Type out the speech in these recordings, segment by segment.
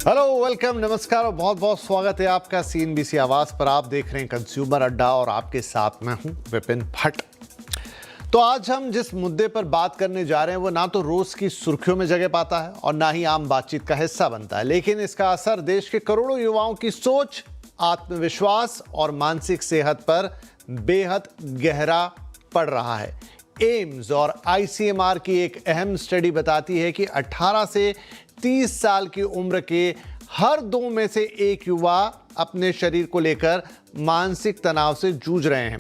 Hello, welcome, नमस्कार और बहुत बहुत स्वागत है आपका CNBC आवाज पर। आप देख रहे हैं कंज्यूमर अड्डा और आपके साथ मैं हूं विपिन भट्ट। तो आज हम जिस मुद्दे पर बात करने जा रहे हैं वो ना तो रोज की सुर्खियों में जगह पाता है और ना ही आम बातचीत का हिस्सा बनता है, लेकिन इसका असर देश के करोड़ों युवाओं की सोच, आत्मविश्वास और मानसिक सेहत पर बेहद गहरा पड़ रहा है। एम्स और ICMR की एक अहम स्टडी बताती है कि 18 से 30 साल की उम्र के हर 2 में से एक युवा अपने शरीर को लेकर मानसिक तनाव से जूझ रहे हैं।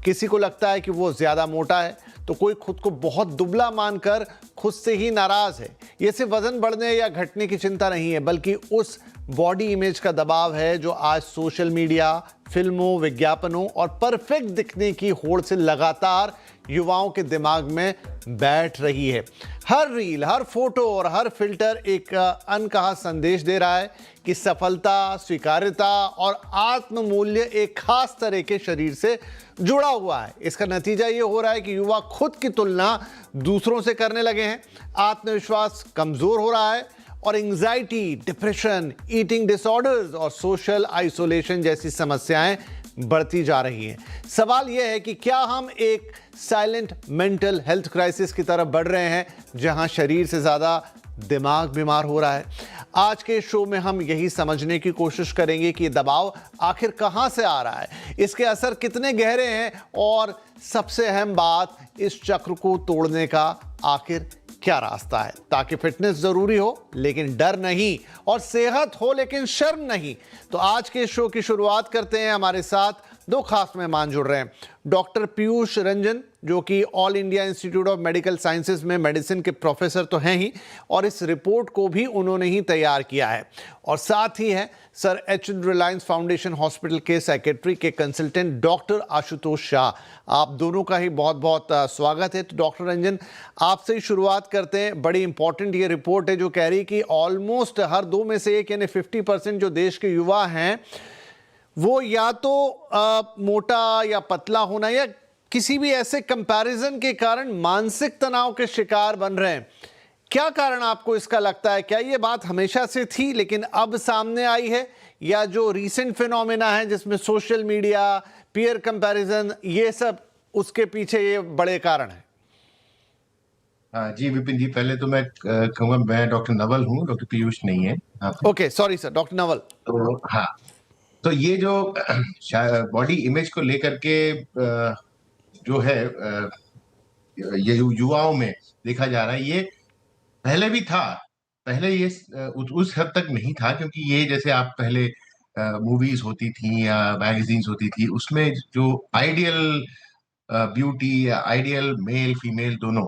किसी को लगता है कि वो ज्यादा मोटा है, तो कोई खुद को बहुत दुबला मानकर खुद से ही नाराज है। ये सिर्फ वजन बढ़ने या घटने की चिंता नहीं है, बल्कि उस बॉडी इमेज का दबाव है जो आज सोशल मीडिया, फिल्मों, विज्ञापनों और परफेक्ट दिखने की होड़ से लगातार युवाओं के दिमाग में बैठ रही है। हर रील, हर फोटो और हर फिल्टर एक अनकहा संदेश दे रहा है कि सफलता, स्वीकार्यता और आत्ममूल्य एक खास तरह के शरीर से जुड़ा हुआ है। इसका नतीजा ये हो रहा है कि युवा खुद की तुलना दूसरों से करने लगे हैं, आत्मविश्वास कमजोर हो रहा है और एंजाइटी, डिप्रेशन, ईटिंग डिसऑर्डर्स और सोशल आइसोलेशन जैसी समस्याएं बढ़ती जा रही हैं। सवाल यह है कि क्या हम एक साइलेंट मेंटल हेल्थ क्राइसिस की तरफ बढ़ रहे हैं, जहां शरीर से ज्यादा दिमाग बीमार हो रहा है? आज के शो में हम यही समझने की कोशिश करेंगे कि दबाव आखिर कहां से आ रहा है, इसके असर कितने गहरे हैं और सबसे अहम बात, इस चक्र को तोड़ने का आखिर क्या रास्ता है, ताकि फिटनेस जरूरी हो लेकिन डर नहीं और सेहत हो लेकिन शर्म नहीं। तो आज के शो की शुरुआत करते हैं। हमारे साथ 2 खास मेहमान जुड़ रहे हैं। डॉक्टर पीयूष रंजन, जो कि all India institute of medical sciences में मेडिसिन के प्रोफेसर तो हैं ही, और इस रिपोर्ट को भी उन्होंने ही तैयार किया है। और साथ ही हैं sir H Reliance foundation hospital के सेक्रेटरी के कंसल्टेंट डॉक्टर आशुतोष शाह। आप दोनों का ही बहुत बहुत स्वागत है। तो डॉक्टर रंजन, आपसे ही शुरुआत करते हैं। बड़ी इंपॉर्टेंट ये रिपोर्ट है जो कह रही है कि ऑलमोस्ट हर 2 में से एक यानी 50% जो देश के युवा हैं वो या तो मोटा या पतला होना या किसी भी ऐसे कंपैरिजन के कारण मानसिक तनाव के शिकार बन रहे हैं। क्या कारण आपको इसका लगता है? क्या ये बात हमेशा से थी लेकिन अब सामने आई है, या जो रीसेंट फिनोमेना है जिसमें सोशल मीडिया, पीयर कंपैरिजन, ये सब उसके पीछे ये बड़े कारण हैं? जी विपिन जी, पहले तो मैं कहूँगा मैं डॉक्टर नवल हूँ, डॉक्टर पीयूष नहीं है। Okay, sorry sir, doctor Naval. तो हाँ, तो ये जो बॉडी इमेज को लेकर के जो है ये युवाओं में देखा जा रहा है, ये पहले भी था। पहले ये उस हद तक नहीं था, क्योंकि ये जैसे आप पहले मूवीज होती थी या मैगजीन्स होती थी, उसमें जो आइडियल ब्यूटी या आइडियल मेल फीमेल दोनों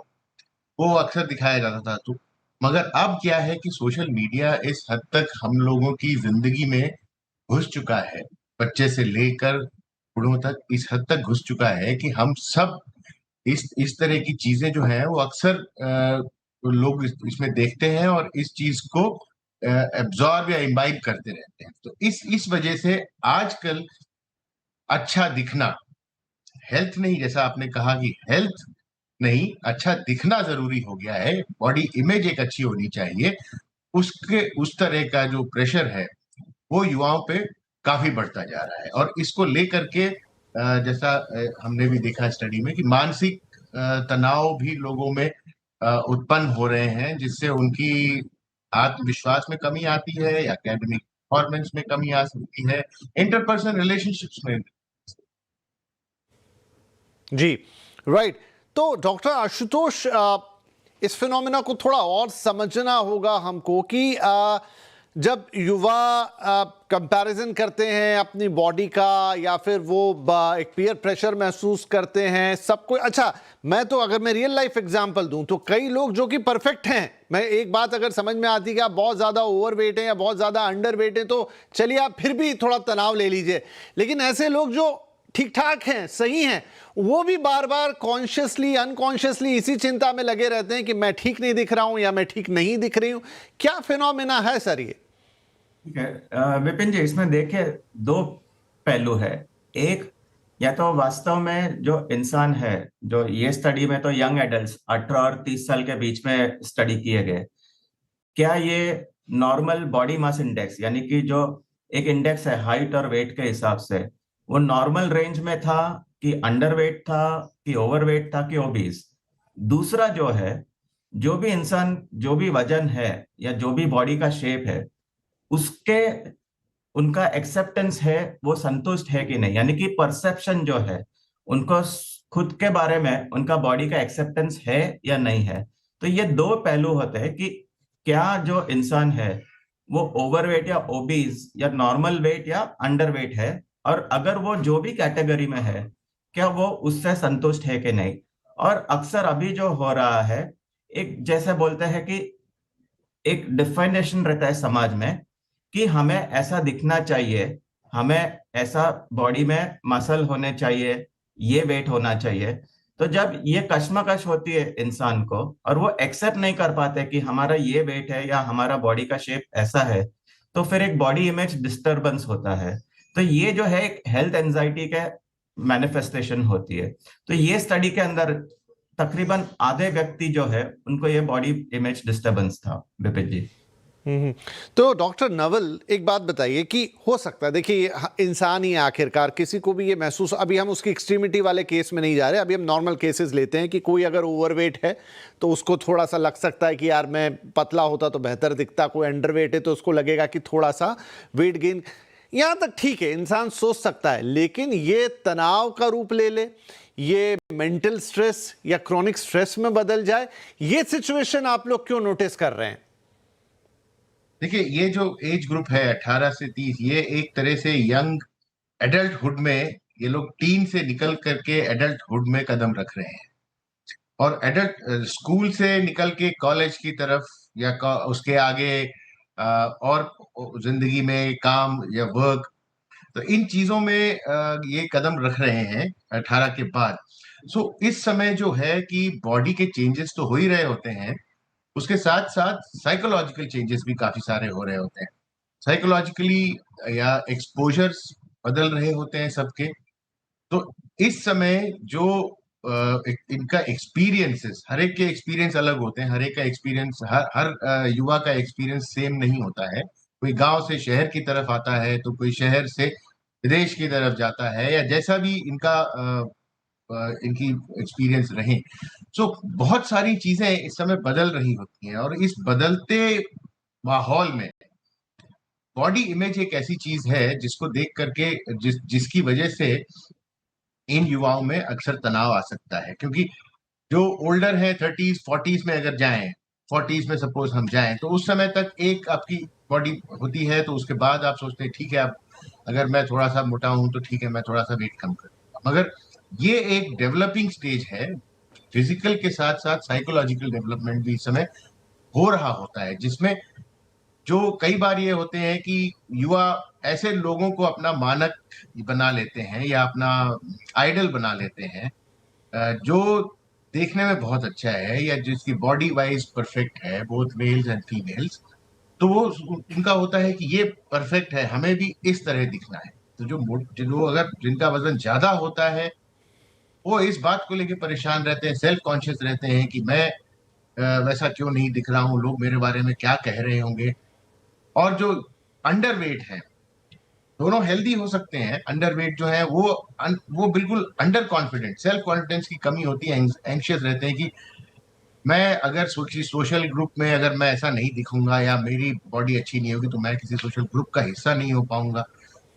वो अक्सर दिखाया जाता था। तो मगर अब क्या है कि सोशल मीडिया इस हद तक हम लोगों की जिंदगी में घुस चुका है, बच्चे से लेकर बूढ़ों तक इस हद तक घुस चुका है कि हम सब इस तरह की चीजें जो है वो अक्सर लोग इसमें देखते हैं और इस चीज को एब्जॉर्ब या इम्बाइब करते रहते हैं। तो इस वजह से आजकल अच्छा दिखना, हेल्थ नहीं, जैसा आपने कहा कि हेल्थ नहीं, अच्छा दिखना जरूरी हो गया है, बॉडी इमेज एक अच्छी होनी चाहिए, उसके उस तरह का जो प्रेशर है वो युवाओं पे काफी बढ़ता जा रहा है। और इसको लेकर के जैसा हमने भी देखा स्टडी में कि मानसिक तनाव भी लोगों में उत्पन्न हो रहे हैं, जिससे उनकी आत्मविश्वास में कमी आती है, एकेडमिक परफॉर्मेंस में कमी आ सकती है, इंटरपर्सनल रिलेशनशिप्स में। जी, राइट। तो डॉक्टर आशुतोष, इस फिनोमेना को थोड़ा और समझना होगा हमको कि जब युवा कंपैरिजन करते हैं अपनी बॉडी का, या फिर वो एक पीयर प्रेशर महसूस करते हैं, सब कोई, अच्छा मैं तो अगर मैं रियल लाइफ एग्जांपल दूं तो कई लोग जो कि परफेक्ट हैं, मैं एक बात अगर समझ में आती है कि आप बहुत ज़्यादा ओवरवेट हैं या बहुत ज़्यादा अंडरवेट हैं तो चलिए आप फिर भी थोड़ा तनाव ले लीजिए, लेकिन ऐसे लोग जो ठीक ठाक हैं, सही हैं, वो भी बार बार कॉन्शियसली अनकॉन्शियसली इसी चिंता में लगे रहते हैं कि मैं ठीक नहीं दिख रहा हूं या मैं ठीक नहीं दिख रही हूं। क्या फिनोमेना है सर ये? ठीक है विपिन जी, इसमें देखिए 2 पहलू है। एक, या तो वास्तव में जो इंसान है, जो ये स्टडी में तो यंग एडल्ट्स 18 और 30 साल के बीच में स्टडी किए गए, क्या ये नॉर्मल बॉडी मास इंडेक्स, यानी कि जो एक इंडेक्स है हाइट और वेट के हिसाब से, वो नॉर्मल रेंज में था कि अंडरवेट था कि ओवरवेट था कि ओबीज। दूसरा जो है, जो भी इंसान जो भी वजन है या जो भी बॉडी का शेप है, उसके उनका एक्सेप्टेंस है, वो संतुष्ट है कि नहीं, यानी कि परसेप्शन जो है उनको खुद के बारे में उनका बॉडी का एक्सेप्टेंस है या नहीं है। तो ये दो पहलू होते हैं कि क्या जो इंसान है वो ओवरवेट या ओबीज या नॉर्मल वेट या अंडरवेट है, और अगर वो जो भी कैटेगरी में है क्या वो उससे संतुष्ट है कि नहीं। और अक्सर अभी जो हो रहा है, एक जैसे बोलते हैं कि एक डिफाइनेशन रहता है समाज में कि हमें ऐसा दिखना चाहिए, हमें ऐसा बॉडी में मसल होने चाहिए, ये वेट होना चाहिए। तो जब ये कश्मकश होती है इंसान को और वो एक्सेप्ट नहीं कर पाते कि हमारा ये वेट है या हमारा बॉडी का शेप ऐसा है, तो फिर एक बॉडी इमेज डिस्टरबेंस होता है। तो ये जो है एक हेल्थ एंजाइटी के मैनिफेस्टेशन होती है। तो ये स्टडी के अंदर तकरीबन आधे व्यक्ति जो है उनको ये बॉडी इमेज डिस्टरबेंस था, विपिन जी। तो डॉक्टर नवल, एक बात बताइए कि हो सकता है, देखिए इंसान ही आखिरकार, किसी को भी ये महसूस, अभी हम उसकी एक्सट्रीमिटी वाले केस में नहीं जा रहे, अभी हम नॉर्मल केसेस लेते हैं कि कोई अगर ओवरवेट है तो उसको थोड़ा सा लग सकता है कि यार मैं पतला होता तो बेहतर दिखता, कोई अंडरवेट है तो उसको लगेगा कि थोड़ा सा वेट गेन, यहाँ तक ठीक है, इंसान सोच सकता है। लेकिन ये तनाव का रूप ले ले, ये मेंटल स्ट्रेस या क्रॉनिक स्ट्रेस में बदल जाए, ये सिचुएशन आप लोग क्यों नोटिस कर रहे हैं? देखिए, ये जो एज ग्रुप है 18 से 30, ये एक तरह से यंग एडल्टहुड में, ये लोग टीन से निकल करके एडल्टहुड में कदम रख रहे हैं। और एडल्ट स्कूल से निकल के कॉलेज की तरफ या उसके आगे और जिंदगी में काम या वर्क, तो इन चीजों में ये कदम रख रहे हैं 18 के बाद। सो इस समय जो है कि बॉडी के चेंजेस तो हो ही रहे होते हैं, उसके साथ साथ साइकोलॉजिकल चेंजेस भी काफी सारे हो रहे होते हैं। साइकोलॉजिकली या एक्सपोजर्स बदल रहे होते हैं सबके। तो इस समय जो इनका एक्सपीरियंसेस, हर एक के एक्सपीरियंस अलग होते हैं, हर एक का एक्सपीरियंस, हर हर युवा का एक्सपीरियंस सेम नहीं होता है। कोई गांव से शहर की तरफ आता है, तो कोई शहर से विदेश की तरफ जाता है, या जैसा भी इनकी एक्सपीरियंस रहे। सो बहुत सारी चीजें इस समय बदल रही होती हैं, और इस बदलते माहौल में बॉडी इमेज एक ऐसी चीज है जिसको देख करके जिसकी वजह से इन युवाओं में अक्सर तनाव आ सकता है। क्योंकि जो ओल्डर है, 30s 40s में अगर जाएं, 40s में सपोज हम जाएं, तो उस समय तक एक आपकी बॉडी होती है, तो उसके बाद आप सोचते हैं ठीक है, अब अगर मैं थोड़ा सा मोटा हूं तो ठीक है, मैं थोड़ा सा वेट कम करूंगा। मगर ये एक डेवलपिंग स्टेज है, फिजिकल के साथ साथ साइकोलॉजिकल डेवलपमेंट भी इस समय हो रहा होता है, जिसमें जो कई बार ये होते हैं कि युवा ऐसे लोगों को अपना मानक बना लेते हैं या अपना आइडल बना लेते हैं, जो देखने में बहुत अच्छा है या जिसकी बॉडी वाइज परफेक्ट है, बोथ मेल्स एंड फीमेल्स। तो वो उनका होता है कि ये परफेक्ट है, हमें भी इस तरह दिखना है। तो जो अगर जिनका वजन ज्यादा होता है, वो इस बात को लेकर परेशान रहते हैं, सेल्फ कॉन्शियस रहते हैं कि मैं वैसा क्यों नहीं दिख रहा हूँ, लोग मेरे बारे में क्या कह रहे होंगे। और जो अंडरवेट है, दोनों हेल्दी हो सकते हैं, अंडरवेट जो है वो बिल्कुल अंडर कॉन्फिडेंट, सेल्फ कॉन्फिडेंस की कमी होती है, एंशियस रहते हैं कि मैं अगर सोशल ग्रुप में अगर मैं ऐसा नहीं दिखूंगा या मेरी बॉडी अच्छी नहीं होगी, तो मैं किसी सोशल ग्रुप का हिस्सा नहीं हो पाऊंगा,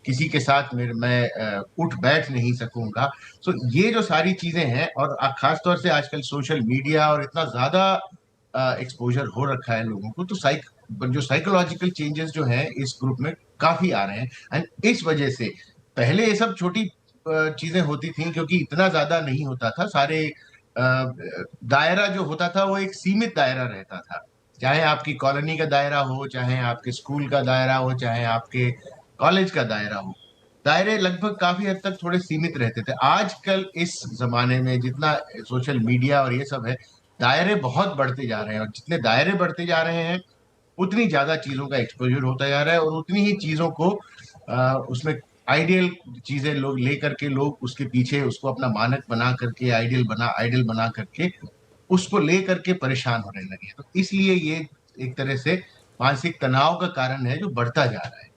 किसी के साथ मैं उठ बैठ नहीं सकूंगा। सो ये जो सारी चीजें हैं, और खास तौर से आजकल सोशल मीडिया और इतना ज्यादा एक्सपोजर हो रखा है लोगों को, तो जो साइकोलॉजिकल चेंजेस जो हैं इस ग्रुप में काफी आ रहे हैं। एंड इस वजह से पहले ये सब छोटी चीजें होती थी, क्योंकि इतना ज्यादा नहीं होता था, सारे दायरा जो होता था वो एक सीमित दायरा रहता था, चाहे आपकी कॉलोनी का दायरा हो, चाहे आपके स्कूल का दायरा हो, चाहे आपके कॉलेज का दायरा हो, दायरे लगभग काफी हद तक थोड़े सीमित रहते थे। आजकल इस जमाने में जितना सोशल मीडिया और ये सब है, दायरे बहुत बढ़ते जा रहे हैं, और जितने दायरे बढ़ते जा रहे हैं उतनी ज्यादा चीजों का एक्सपोजर होता जा रहा है, और उतनी ही चीजों को उसमें आइडियल चीजें लोग ले करके, लोग उसके पीछे उसको अपना मानक बना करके, आइडियल बना करके उसको ले करके परेशान होने लगे। तो इसलिए ये एक तरह से मानसिक तनाव का कारण है जो बढ़ता जा रहा है।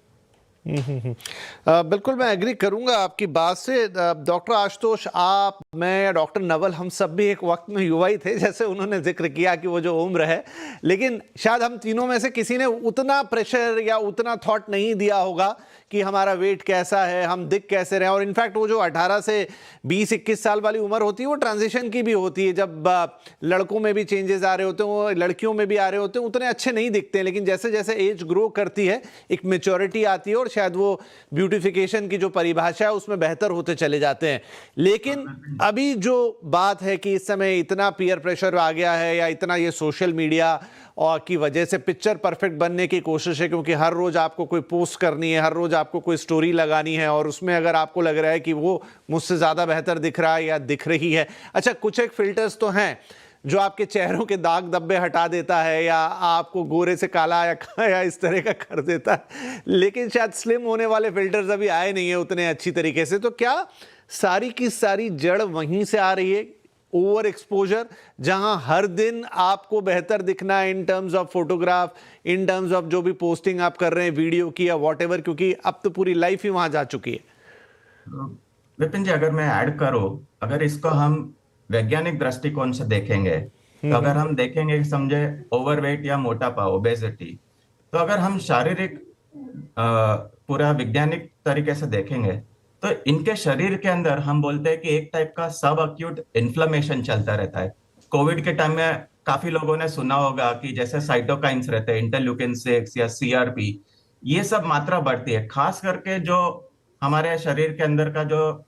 बिल्कुल मैं एग्री करूंगा आपकी बात से। डॉक्टर आशुतोष, आप, मैं, डॉक्टर नवल, हम सब भी एक वक्त में युवा ही थे, जैसे उन्होंने जिक्र किया कि वो जो उम्र है, लेकिन शायद हम तीनों में से किसी ने उतना प्रेशर या उतना थॉट नहीं दिया होगा कि हमारा वेट कैसा है, हम दिख कैसे रहे। और इनफैक्ट वो जो 18 से 20-21 साल वाली उम्र होती है वो ट्रांजिशन की भी होती है, जब लड़कों में भी चेंजेस आ रहे होते हैं, वो लड़कियों में भी आ रहे होते हैं, उतने अच्छे नहीं दिखते हैं। लेकिन जैसे जैसे एज ग्रो करती है एक मेच्योरिटी आती है और शायद वो ब्यूटिफिकेशन की जो परिभाषा है उसमें बेहतर होते चले जाते हैं। लेकिन अभी जो बात है कि इस समय इतना पीयर प्रेशर आ गया है या इतना ये सोशल मीडिया और की वजह से पिक्चर परफेक्ट बनने की कोशिश है, क्योंकि हर रोज आपको कोई पोस्ट करनी है, हर रोज आपको कोई स्टोरी लगानी है, और उसमें अगर आपको लग रहा है कि वो मुझसे ज्यादा बेहतर दिख रहा है या दिख रही है। अच्छा, कुछ एक फिल्टर्स तो हैं जो आपके चेहरों के दाग धब्बे हटा देता है या आपको गोरे से काला या इस तरह का कर देता है, लेकिन शायद स्लिम होने वाले फिल्टर्स अभी आए नहीं है उतने अच्छी तरीके से। तो क्या सारी की सारी जड़ वहीं से आ रही है, ओवर एक्सपोजर, जहां हर दिन आपको बेहतर दिखना है in terms of photograph, in terms of जो भी पोस्टिंग आप कर रहे हैं वीडियो की या वॉटएवर, क्योंकि अब तो पूरी लाइफ ही वहां जा चुकी है। विपिन जी, अगर मैं ऐड करूं, अगर इसको हम वैज्ञानिक दृष्टिकोण से देखेंगे, तो अगर हम देखेंगे कि समझे ओवरवेट या मोटापा, ओबेसिटी, तो अगर हम शारीरिक पूरा वैज्ञानिक तरीके से देखेंगे तो इनके शरीर के अंदर हम बोलते हैं कि एक टाइप का सब अक्यूट इन्फ्लेमेशन चलता रहता है। कोविड के टाइम में काफी लोगों ने सुना होगा कि जैसे साइटोकाइंस रहते हैं, इंटरल्यूकिन 6 या सीआरपी, ये सब मात्रा बढ़ती है। खास करके जो हमारे शरीर के अंदर का जो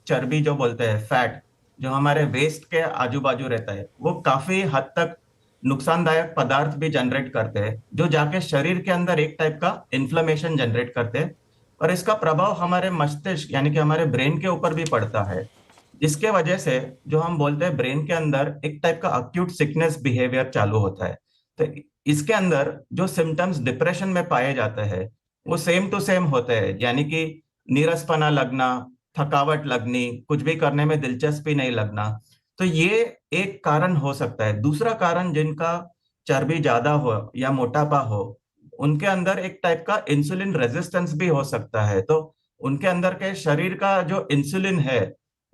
चर्बी जो बोलते हैं, फैट, जो हमारे वेस्ट के आजू बाजू रहता है, वो काफी हद तक नुकसानदायक पदार्थ भी जनरेट करते हैं, जो जाके शरीर के अंदर एक टाइप का इन्फ्लेमेशन जनरेट करते हैं। और इसका प्रभाव हमारे मस्तिष्क यानी कि हमारे ब्रेन के ऊपर भी पड़ता है, जिसके वजह से जो हम बोलते हैं ब्रेन के अंदर एक टाइप का अक्यूट सिकनेस बिहेवियर चालू होता है। तो इसके अंदर जो सिम्टम्स डिप्रेशन में पाए जाते हैं वो सेम टू सेम होते हैं, यानी कि नीरसपना लगना, थकावट लगनी, कुछ भी करने में दिलचस्पी नहीं लगना। तो ये एक कारण हो सकता है। दूसरा कारण, जिनका चर्बी ज्यादा हो या मोटापा हो, उनके अंदर एक टाइप का इंसुलिन रेजिस्टेंस भी हो सकता है। तो उनके अंदर के शरीर का जो इंसुलिन है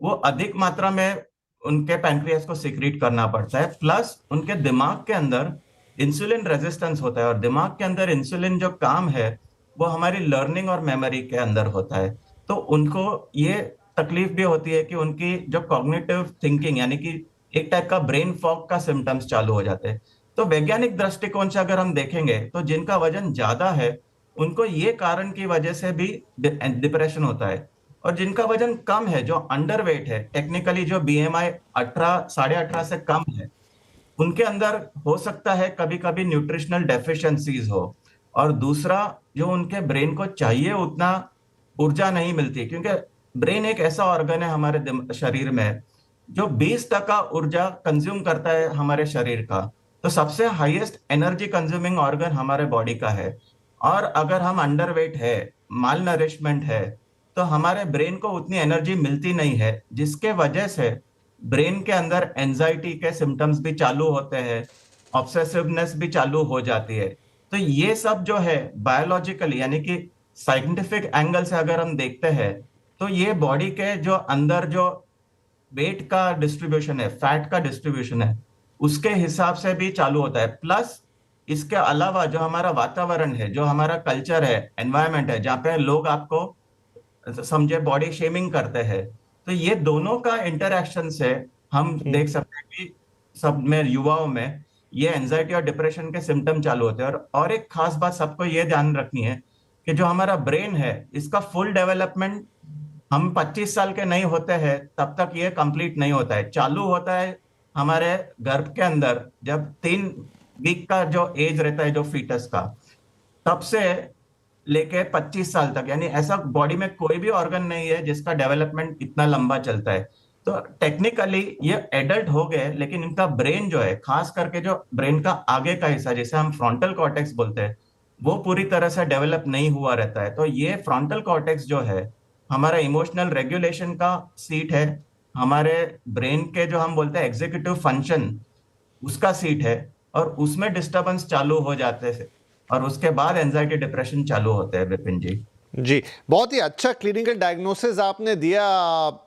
वो अधिक मात्रा में उनके पैंक्रियास को सिक्रीट करना पड़ता है, प्लस उनके दिमाग के अंदर इंसुलिन रेजिस्टेंस होता है। और दिमाग के अंदर इंसुलिन जो काम है वो हमारी लर्निंग और मेमोरी के अंदर होता है। तो उनको ये तकलीफ भी होती है कि उनकी जो कॉग्निटिव थिंकिंग यानी कि एक टाइप का ब्रेन फॉग का सिम्टम्स चालू हो जाते हैं। तो वैज्ञानिक दृष्टिकोण से अगर हम देखेंगे तो जिनका वजन ज्यादा है उनको ये कारण की वजह से भी डिप्रेशन होता है, और जिनका वजन कम है, जो अंडरवेट है, टेक्निकली जो बीएमआई 18 18.5 से कम है, उनके अंदर हो सकता है कभी कभी न्यूट्रिशनल डेफिशिएंसीज हो। और दूसरा, जो उनके ब्रेन को चाहिए उतना ऊर्जा नहीं मिलती, क्योंकि ब्रेन एक ऐसा ऑर्गन है हमारे शरीर में जो 20% ऊर्जा कंज्यूम करता है हमारे शरीर का। तो सबसे हाईएस्ट एनर्जी कंज्यूमिंग ऑर्गन हमारे बॉडी का है। और अगर हम अंडरवेट है, माल नरिशमेंट है, तो हमारे ब्रेन को उतनी एनर्जी मिलती नहीं है, जिसके वजह से ब्रेन के अंदर एंजाइटी के सिम्टम्स भी चालू होते हैं, ऑब्सेसिवनेस भी चालू हो जाती है। तो ये सब जो है बायोलॉजिकली यानी कि साइंटिफिक एंगल से अगर हम देखते हैं तो ये बॉडी के जो अंदर जो वेट का डिस्ट्रीब्यूशन है, फैट का डिस्ट्रीब्यूशन है, उसके हिसाब से भी चालू होता है। प्लस इसके अलावा जो हमारा वातावरण है, जो हमारा कल्चर है, एनवायरनमेंट है, जहाँ पे लोग आपको समझे बॉडी शेमिंग करते हैं, तो ये दोनों का इंटरैक्शन से हम देख सकते हैं कि सब में, युवाओं में ये एंजाइटी और डिप्रेशन के सिम्टम चालू होते हैं। और एक खास बात सबको ये ध्यान रखनी है कि जो हमारा ब्रेन है इसका फुल डेवलपमेंट हम 25 साल के नहीं होते हैं तब तक ये कंप्लीट नहीं होता है। चालू होता है हमारे गर्भ के अंदर, जब 3 वीक का जो एज रहता है जो फीटस का, तब से लेके 25 साल तक, यानी ऐसा बॉडी में कोई भी ऑर्गन नहीं है जिसका डेवलपमेंट इतना लंबा चलता है। तो टेक्निकली ये एडल्ट हो गए, लेकिन इनका ब्रेन जो है, खास करके जो ब्रेन का आगे का हिस्सा जिसे हम फ्रंटल कॉर्टेक्स बोलते हैं, वो पूरी तरह से डेवलप नहीं हुआ रहता है। तो ये फ्रंटल कॉर्टेक्स जो है हमारा इमोशनल रेगुलेशन का सीट है, हमारे ब्रेन के जो हम बोलते हैं एग्जीक्यूटिव फंक्शन, उसका सीट है, और उसमें डिस्टरबेंस चालू हो जाते हैं और उसके बाद एंजाइटी डिप्रेशन चालू होते हैं विपिन जी। जी, बहुत ही अच्छा क्लिनिकल डायग्नोसिस आपने दिया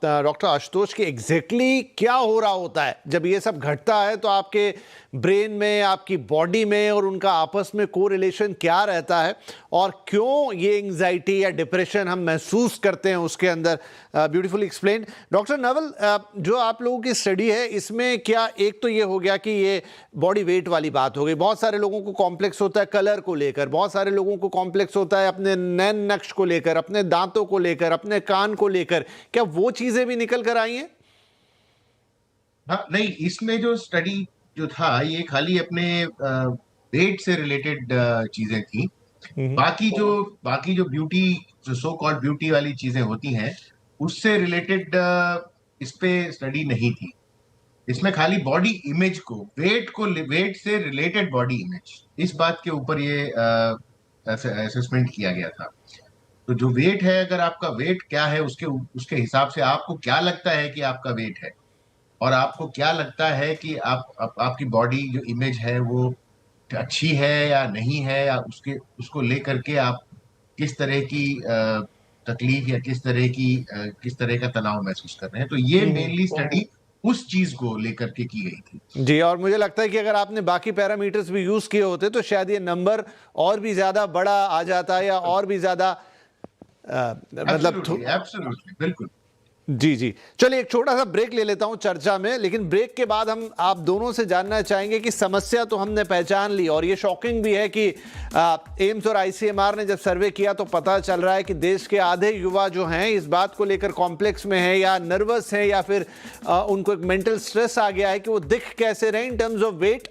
डॉक्टर आशुतोष की। एग्जैक्टली क्या हो रहा होता है जब ये सब घटता है, तो आपके ब्रेन में, आपकी बॉडी में और उनका आपस में कोरिलेशन क्या रहता है, और क्यों ये एंजाइटी या डिप्रेशन हम महसूस करते हैं उसके अंदर। Beautifully explained. डॉक्टर नवल, जो आप लोगों की स्टडी है इसमें क्या, एक तो ये हो गया कि ये बॉडी वेट वाली बात हो गई, बहुत सारे लोगों को कॉम्प्लेक्स होता है कलर को लेकर, बहुत सारे लोगों को कॉम्प्लेक्स होता है अपने नैन नक्श को लेकर, अपने दांतों को लेकर, अपने कान को लेकर, क्या वो चीजें भी निकल कर आई हैं? हाँ, नहीं, इसमें जो स्टडी जो था ये खाली अपने वेट से रिलेटेड चीजें थी। बाकी जो ब्यूटी, जो सो कॉल्ड ब्यूटी वाली चीजें होती हैं, उससे रिलेटेड इस पे स्टडी नहीं थी। इसमें खाली बॉडी इमेज को, वेट से रिलेटेड बॉडी इमेज, इस बात के ऊपर ये असेसमेंट किया गया था। तो जो वेट है, अगर आपका वेट क्या है, उसके हिसाब से आपको क्या लगता है कि आपका वेट है, और आपको क्या लगता है कि आपकी बॉडी जो इमेज है वो अच्छी है या नहीं है, या उसको लेकर के आप किस तरह की तकलीफ या किस तरह का तनाव महसूस कर रहे हैं। तो ये मेनली स्टडी उस चीज को लेकर के की गई थी। जी, और मुझे लगता है कि अगर आपने बाकी पैरामीटर्स भी यूज किए होते तो शायद ये नंबर और भी ज्यादा बड़ा आ जाता है, या और भी ज्यादा मतलब एब्सोल्युटली, बिल्कुल। जी जी। चलिए एक छोटा सा ब्रेक ले लेता हूं चर्चा में, लेकिन ब्रेक के बाद हम आप दोनों से जानना चाहेंगे कि समस्या तो हमने पहचान ली, और ये शॉकिंग भी है कि एम्स और आईसीएमआर ने जब सर्वे किया तो पता चल रहा है कि देश के आधे युवा जो हैं इस बात को लेकर कॉम्प्लेक्स में है, या नर्वस है, या फिर उनको एक मेंटल स्ट्रेस आ गया है कि वो दिख कैसे रहे इन टर्म्स ऑफ वेट।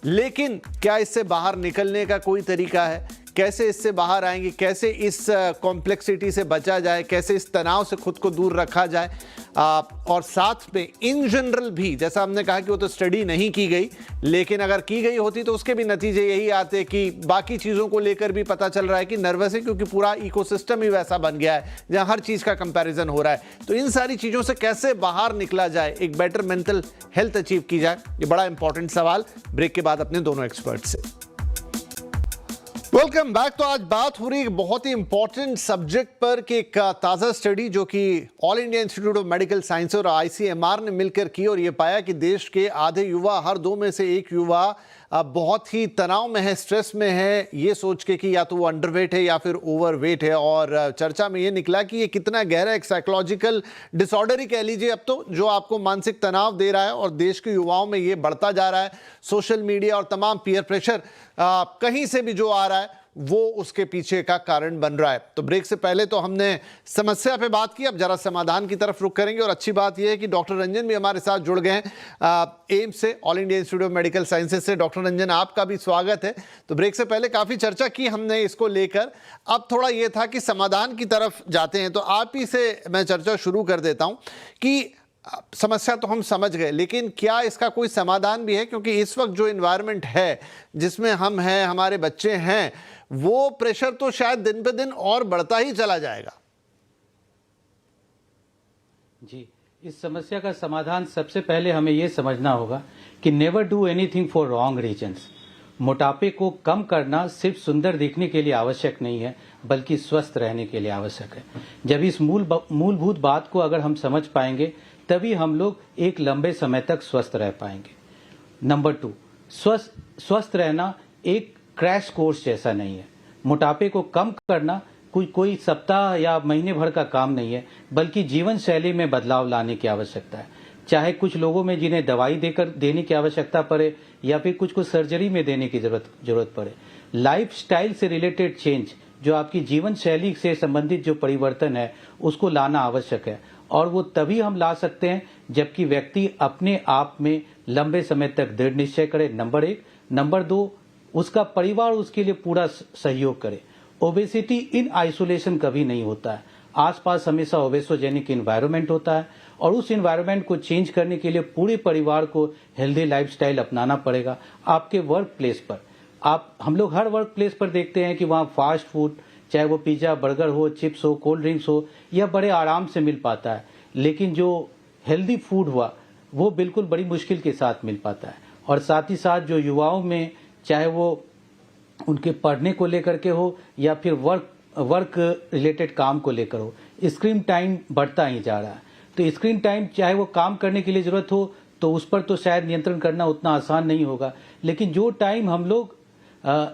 लेकिन क्या इससे बाहर निकलने का कोई तरीका है? कैसे इससे बाहर आएंगे, कैसे इस कॉम्प्लेक्सिटी से बचा जाए, कैसे इस तनाव से खुद को दूर रखा जाए, और साथ में इन जनरल भी, जैसा हमने कहा कि वो तो स्टडी नहीं की गई, लेकिन अगर की गई होती तो उसके भी नतीजे यही आते कि बाकी चीज़ों को लेकर भी पता चल रहा है कि नर्वस है, क्योंकि पूरा इकोसिस्टम ही वैसा बन गया है जहाँ हर चीज़ का कंपैरिजन हो रहा है। तो इन सारी चीज़ों से कैसे बाहर निकला जाए, एक बेटर मेंटल हेल्थ अचीव की जाए, ये बड़ा इंपॉर्टेंट सवाल। ब्रेक के बाद अपने दोनों एक्सपर्ट से। Welcome back. तो आज बात हो रही है बहुत ही इंपॉर्टेंट सब्जेक्ट पर कि एक ताज़ा स्टडी जो कि all India institute of medical science और आईसीएमआर ने मिलकर की, और ये पाया कि देश के आधे युवा, हर दो में से एक युवा बहुत ही तनाव में है, स्ट्रेस में है, ये सोच के कि या तो वो अंडरवेट है या फिर ओवरवेट है। और चर्चा में ये निकला कि ये कितना गहरा एक साइकोलॉजिकल डिसऑर्डर ही कह लीजिए अब तो, जो आपको मानसिक तनाव दे रहा है, और देश के युवाओं में ये बढ़ता जा रहा है। सोशल मीडिया और तमाम पीयर प्रेशर कहीं से भी जो आ रहा है वो उसके पीछे का कारण बन रहा है। तो ब्रेक से पहले तो हमने समस्या पे बात की, अब जरा समाधान की तरफ रुख करेंगे। और अच्छी बात यह है कि डॉक्टर रंजन भी हमारे साथ जुड़ गए हैं एम्स से, all India institute of medical sciences से। डॉक्टर रंजन, आपका भी स्वागत है। तो ब्रेक से पहले काफ़ी चर्चा की हमने इसको लेकर, अब थोड़ा ये था कि समाधान की तरफ जाते हैं। तो आप ही से मैं चर्चा शुरू कर देता हूँ कि समस्या तो हम समझ गए, लेकिन क्या इसका कोई समाधान भी है? क्योंकि इस वक्त जो इन्वायरमेंट है जिसमें हम हैं, हमारे बच्चे हैं, वो प्रेशर तो शायद दिन पे दिन और बढ़ता ही चला जाएगा। जी, इस समस्या का समाधान सबसे पहले हमें यह समझना होगा कि never do anything for wrong reasons. मोटापे को कम करना सिर्फ सुंदर दिखने के लिए आवश्यक नहीं है, बल्कि स्वस्थ रहने के लिए आवश्यक है। जब इस मूलभूत बात को अगर हम समझ पाएंगे, तभी हम लोग एक लंबे समय तक स्वस्थ रह पाएंगे। नंबर 2, स्वस्थ रहना एक क्रैश कोर्स जैसा नहीं है। मोटापे को कम करना कोई सप्ताह या महीने भर का काम नहीं है, बल्कि जीवन शैली में बदलाव लाने की आवश्यकता है। चाहे कुछ लोगों में जिन्हें दवाई देने की आवश्यकता पड़े, या फिर कुछ को सर्जरी में देने की जरूरत पड़े। लाइफस्टाइल से रिलेटेड चेंज, जो आपकी जीवन शैली से संबंधित जो परिवर्तन है, उसको लाना आवश्यक है। और वो तभी हम ला सकते हैं जबकि व्यक्ति अपने आप में लंबे समय तक दृढ़ निश्चय करे, नंबर 1। नंबर 2, उसका परिवार उसके लिए पूरा सहयोग करे। ओबेसिटी इन आइसोलेशन कभी नहीं होता है। आसपास हमेशा ओबेसोजेनिक इन्वायरमेंट होता है, और उस इन्वायरमेंट को चेंज करने के लिए पूरे परिवार को हेल्दी लाइफस्टाइल अपनाना पड़ेगा। आपके वर्क प्लेस पर, हम लोग हर वर्क प्लेस पर देखते हैं कि वहाँ फास्ट फूड, चाहे वो पिज्जा, बर्गर हो, चिप्स हो, कोल्ड ड्रिंक्स हो, यह बड़े आराम से मिल पाता है। लेकिन जो हेल्दी फूड हुआ, वो बिल्कुल बड़ी मुश्किल के साथ मिल पाता है। और साथ ही साथ जो युवाओं में, चाहे वो उनके पढ़ने को लेकर के हो या फिर वर्क रिलेटेड काम को लेकर हो, स्क्रीन टाइम बढ़ता ही जा रहा है। तो स्क्रीन टाइम चाहे वो काम करने के लिए जरूरत हो तो उस पर तो शायद नियंत्रण करना उतना आसान नहीं होगा, लेकिन जो टाइम हम लोग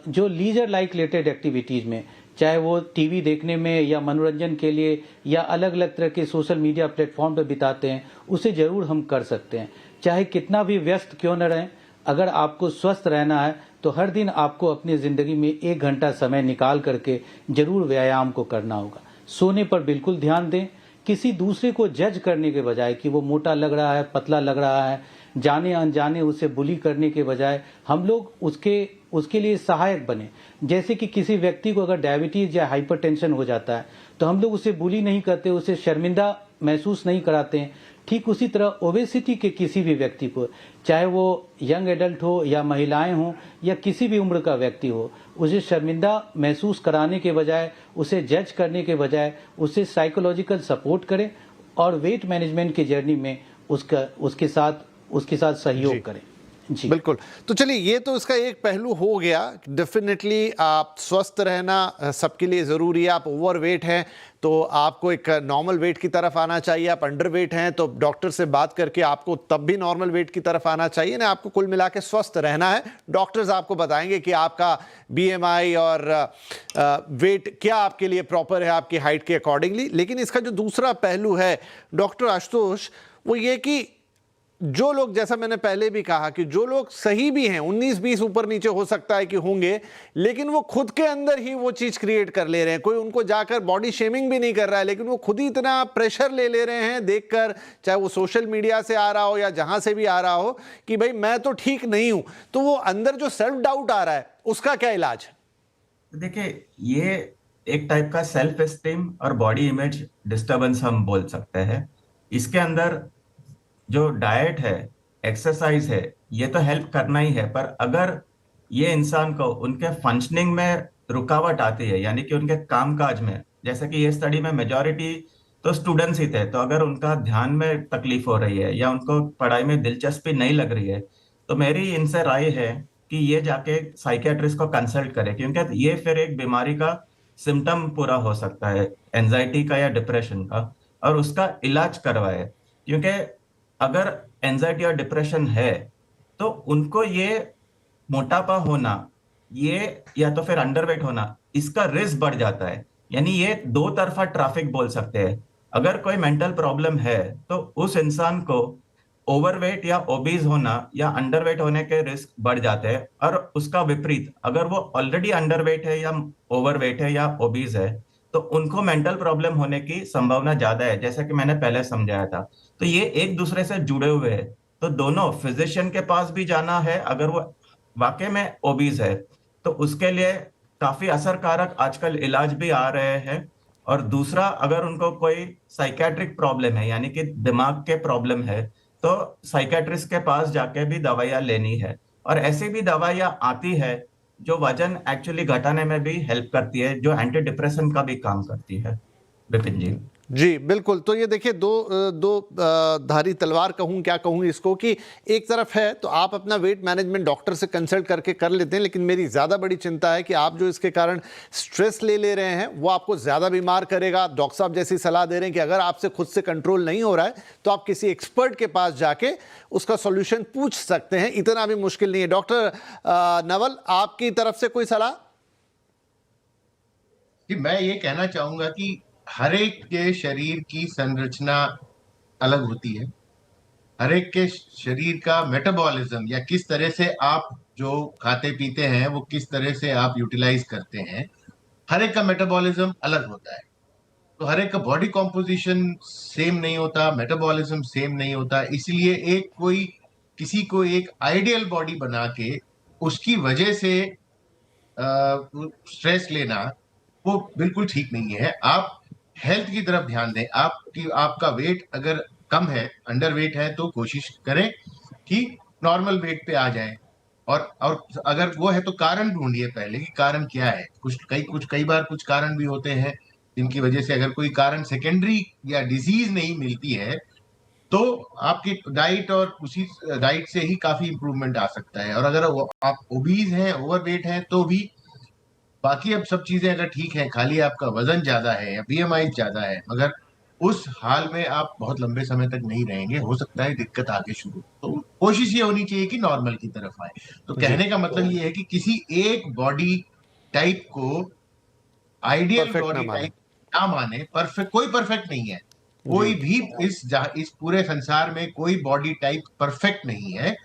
जो लीजर लाइक रिलेटेड एक्टिविटीज में, चाहे वो टीवी देखने में या मनोरंजन के लिए या अलग अलग तरह के सोशल मीडिया प्लेटफॉर्म पर बिताते हैं, उसे जरूर हम कर सकते हैं। चाहे कितना भी व्यस्त क्यों न रहें, अगर आपको स्वस्थ रहना है तो हर दिन आपको अपनी जिंदगी में 1 घंटा समय निकाल करके जरूर व्यायाम को करना होगा। सोने पर बिल्कुल ध्यान दें। किसी दूसरे को जज करने के बजाय कि वो मोटा लग रहा है, पतला लग रहा है, जाने अनजाने उसे बुली करने के बजाय हम लोग उसके लिए सहायक बने। जैसे कि किसी व्यक्ति को अगर डायबिटीज या हाइपरटेंशन हो जाता है तो हम लोग उसे बुली नहीं करते, उसे शर्मिंदा महसूस नहीं कराते हैं। ठीक उसी तरह ओबेसिटी के किसी भी व्यक्ति को, चाहे वो यंग एडल्ट हो या महिलाएं हो या किसी भी उम्र का व्यक्ति हो, उसे शर्मिंदा महसूस कराने के बजाय, उसे जज करने के बजाय उसे साइकोलॉजिकल सपोर्ट करें और वेट मैनेजमेंट की जर्नी में उसके साथ सहयोग करें। जी बिल्कुल। तो चलिए, ये तो इसका एक पहलू हो गया। डेफिनेटली आप स्वस्थ रहना सबके लिए ज़रूरी है। आप ओवरवेट हैं तो आपको एक नॉर्मल वेट की तरफ आना चाहिए, आप अंडरवेट हैं तो डॉक्टर से बात करके आपको तब भी नॉर्मल वेट की तरफ आना चाहिए ना। आपको कुल मिला के स्वस्थ रहना है। डॉक्टर्स आपको बताएंगे कि आपका BMI और वेट क्या आपके लिए प्रॉपर है, आपकी हाइट के अकॉर्डिंगली। लेकिन इसका जो दूसरा पहलू है डॉक्टर आशुतोष, वो ये कि जो लोग, जैसा मैंने पहले भी कहा, कि जो लोग सही भी हैं, 19-20 ऊपर नीचे हो सकता है कि होंगे, लेकिन वो खुद के अंदर ही वो चीज क्रिएट कर ले रहे हैं। कोई उनको जाकर बॉडी शेमिंग भी नहीं कर रहा है, लेकिन वो खुद ही इतना प्रेशर ले रहे हैं देखकर, चाहे वो सोशल मीडिया से आ रहा हो या जहां से भी आ रहा हो, कि भाई मैं तो ठीक नहीं हूं। तो वो अंदर जो सेल्फ डाउट आ रहा है, उसका क्या इलाज है? देखिए, ये एक टाइप का सेल्फ एस्टीम और बॉडी इमेज डिस्टर्बेंस हम बोल सकते हैं। इसके अंदर जो डाइट है, एक्सरसाइज है, ये तो हेल्प करना ही है, पर अगर ये इंसान को उनके फंक्शनिंग में रुकावट आती है, यानी कि उनके कामकाज में, जैसे कि ये स्टडी में मेजॉरिटी तो स्टूडेंट्स ही थे, तो अगर उनका ध्यान में तकलीफ हो रही है या उनको पढ़ाई में दिलचस्पी नहीं लग रही है, तो मेरी इनसे राय है कि ये जाके साइकियाट्रिस्ट को कंसल्ट करे, क्योंकि ये फिर एक बीमारी का सिम्टम पूरा हो सकता है, एंजाइटी का या डिप्रेशन का, और उसका इलाज करवाए। क्योंकि अगर एंजाइटी और डिप्रेशन है तो उनको ये मोटापा होना, ये या तो फिर अंडरवेट होना, इसका रिस्क बढ़ जाता है। यानी ये दो तरफा ट्रैफिक बोल सकते हैं। अगर कोई मेंटल प्रॉब्लम है तो उस इंसान को ओवरवेट या ओबीज होना या अंडरवेट होने के रिस्क बढ़ जाते हैं, और उसका विपरीत, अगर वो ऑलरेडी अंडरवेट है या ओवरवेट है या ओबीज है, तो उनको मेंटल प्रॉब्लम होने की संभावना ज्यादा है, जैसा कि मैंने पहले समझाया था। तो ये एक दूसरे से जुड़े हुए हैं। तो दोनों फिजिशियन के पास भी जाना है अगर वो वाकई में ओबीज है, तो उसके लिए काफी असरकारक आजकल इलाज भी आ रहे हैं। और दूसरा, अगर उनको कोई साइकेट्रिक प्रॉब्लम है, यानी कि दिमाग के प्रॉब्लम है, तो साइकेट्रिस्ट के पास जाके भी दवाइयां लेनी है। और ऐसी भी दवाइयां आती है जो वजन एक्चुअली घटाने में भी हेल्प करती है, जो एंटी डिप्रेशन का भी काम करती है। विपिन जी जी बिल्कुल। तो ये देखिए, दो धारी तलवार कहूँ क्या कहूँ इसको, कि एक तरफ है तो आप अपना वेट मैनेजमेंट डॉक्टर से कंसल्ट करके कर लेते हैं, लेकिन मेरी ज़्यादा बड़ी चिंता है कि आप जो इसके कारण स्ट्रेस ले रहे हैं वो आपको ज़्यादा बीमार करेगा। डॉक्टर साहब जैसी सलाह दे रहे हैं कि अगर आपसे खुद से कंट्रोल नहीं हो रहा है तो आप किसी एक्सपर्ट के पास जाके उसका सोल्यूशन पूछ सकते हैं, इतना भी मुश्किल नहीं है। डॉक्टर नवल, आपकी तरफ से कोई सलाह? मैं ये कहना चाहूंगा कि हर एक के शरीर की संरचना अलग होती है। हर एक के शरीर का मेटाबॉलिज्म, या किस तरह से आप जो खाते पीते हैं वो किस तरह से आप यूटिलाइज करते हैं, हर एक का मेटाबॉलिज्म अलग होता है। तो हर एक का बॉडी कॉम्पोजिशन सेम नहीं होता, मेटाबॉलिज्म सेम नहीं होता। इसलिए किसी को एक आइडियल बॉडी बना के उसकी वजह से स्ट्रेस लेना वो बिल्कुल ठीक नहीं है। आप हेल्थ की तरफ ध्यान दें। आपका वेट अगर कम है, अंडर वेट है, तो कोशिश करें कि नॉर्मल वेट पे आ जाए। और अगर वो है तो कारण ढूंढिए पहले कि कारण क्या है। कई बार कुछ कारण भी होते हैं जिनकी वजह से, अगर कोई कारण सेकेंडरी या डिजीज नहीं मिलती है, तो आपकी डाइट और उसी डाइट से ही काफी इंप्रूवमेंट आ सकता है। और अगर आप ओबीज हैं, ओवरवेट हैं, तो भी बाकी अब सब चीजें अगर ठीक है, खाली आपका वजन ज्यादा है या बीएमआई ज्यादा है, मगर उस हाल में आप बहुत लंबे समय तक नहीं रहेंगे, हो सकता है दिक्कत आगे शुरू। तो कोशिश ये होनी चाहिए कि नॉर्मल की तरफ आए। तो कहने का मतलब ये है कि किसी एक बॉडी टाइप को आइडियल परफेक्ट ना बॉडी माने। टाइप ना माने। परफेक्ट, कोई परफेक्ट नहीं है, कोई भी इस पूरे संसार में कोई बॉडी टाइप परफेक्ट नहीं है।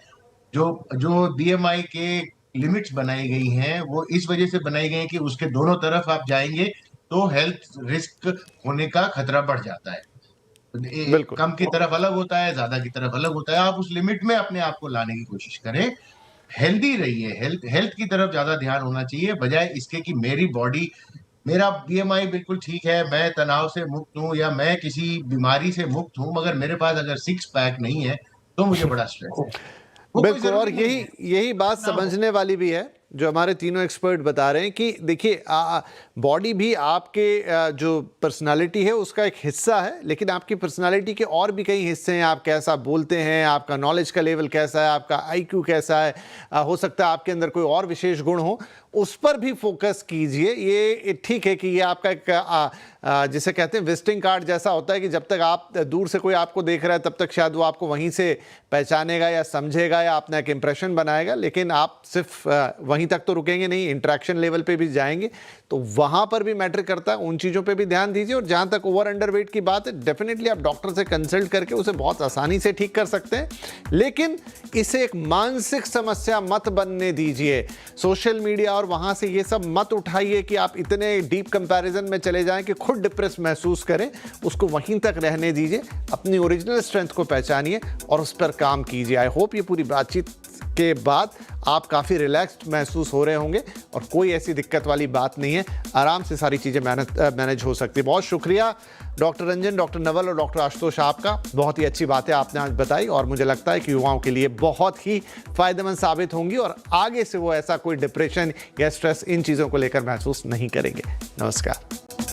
जो जो बीएमआई के लिमिट्स बनाई गई हैं वो इस वजह से बनाई गई हैं कि उसके दोनों तरफ आप जाएंगे तो हेल्थ रिस्क होने का खतरा बढ़ जाता है। बिल्कुल। कम की तरफ अलग होता है, ज्यादा की तरफ अलग होता है। आप उस लिमिट में अपने आप को लाने की कोशिश करें, हेल्दी रहिए। हेल्थ हेल्थ की तरफ ज्यादा ध्यान होना चाहिए, बजाय इसके कि मेरी बॉडी, मेरा बीएमआई बिल्कुल ठीक है, मैं तनाव से मुक्त हूँ या मैं किसी बीमारी से मुक्त हूँ, मगर मेरे पास अगर सिक्स पैक नहीं है तो मुझे बड़ा स्ट्रेस है। वो कोई बिल्कुल, और जरूरी नहीं है यही बात ना हो। समझने वाली भी है जो हमारे तीनों एक्सपर्ट बता रहे हैं कि देखिए, बॉडी भी आपके जो पर्सनालिटी है उसका एक हिस्सा है, लेकिन आपकी पर्सनालिटी के और भी कई हिस्से हैं। आप कैसा बोलते हैं, आपका नॉलेज का लेवल कैसा है, आपका आईक्यू कैसा है, हो सकता है आपके अंदर कोई और विशेष गुण हो, उस पर भी फोकस कीजिए। ये ठीक है कि ये आपका एक जिसे कहते हैं विजिटिंग कार्ड जैसा होता है कि जब तक आप दूर से कोई आपको देख रहा है तब तक शायद वो आपको वहीं से पहचानेगा या समझेगा या अपना एक इंप्रेशन बनाएगा, लेकिन आप सिर्फ वहीं तक तो रुकेंगे नहीं, इंटरेक्शन लेवल पे भी जाएंगे, तो वहां पर भी मैटर करता है। उन चीज़ों पे भी ध्यान दीजिए। और जहां तक ओवर अंडर वेट की बात है, डेफिनेटली आप डॉक्टर से कंसल्ट करके उसे बहुत आसानी से ठीक कर सकते हैं, लेकिन इसे एक मानसिक समस्या मत बनने दीजिए। सोशल मीडिया और वहां से ये सब मत उठाइए कि आप इतने डीप कंपैरिजन में चले जाएं कि खुद डिप्रेस महसूस करें। उसको वहीं तक रहने दीजिए, अपनी ओरिजिनल स्ट्रेंथ को पहचानिए और उस पर काम कीजिए। आई होप ये पूरी बातचीत के बाद आप काफ़ी रिलैक्स्ड महसूस हो रहे होंगे और कोई ऐसी दिक्कत वाली बात नहीं है, आराम से सारी चीज़ें मैनेज हो सकती है। बहुत शुक्रिया डॉक्टर रंजन, डॉक्टर नवल और डॉक्टर आशुतोष आपका। बहुत ही अच्छी बातें आपने आज बताई और मुझे लगता है कि युवाओं के लिए बहुत ही फायदेमंद साबित होंगी और आगे से वो ऐसा कोई डिप्रेशन या स्ट्रेस इन चीज़ों को लेकर महसूस नहीं करेंगे। नमस्कार।